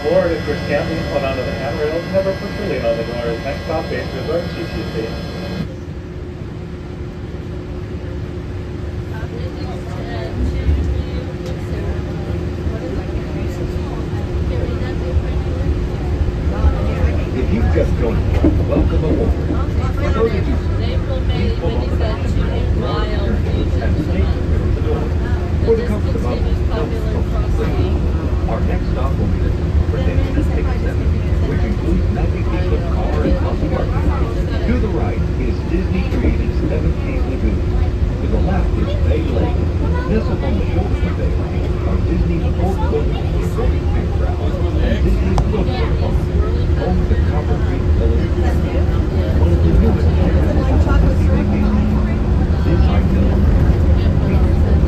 Or if you're camping, hold onto the handrails, never put your lien on the doors. Next stop, Base Resort, TTC. If you've just joined us, welcome aboard. For those of you please pull on the back and stay clear of the door. For the comfort of others, don't please. Our next stop will be the Breathtaking and Ticket Center, which includes Magic Kingdom car and bus parking. To the right is Disney-created Seas Lagoon. To the left is Bay Lake. Nestled on the shoulders of Bay Lake are Disney's port-building floating campground and Disney's Wilson Park, home to Copper Creek Village. One of the newest hotels at Disney vacation. This itinerary features the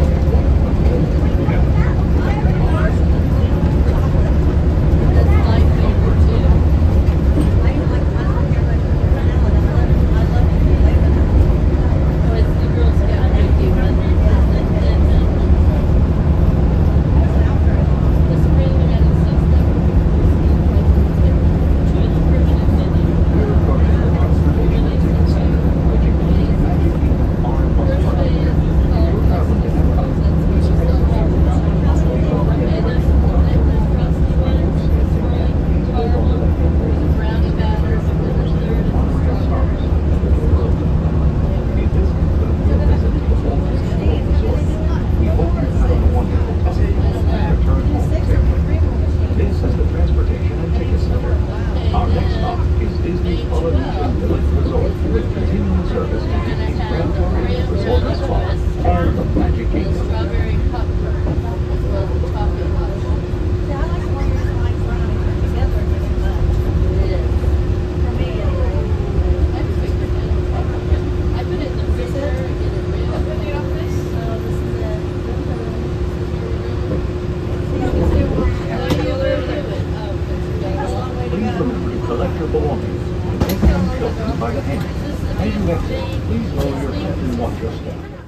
collect your belongings and take young children by the hand. As you exit, please lower your head and watch your step.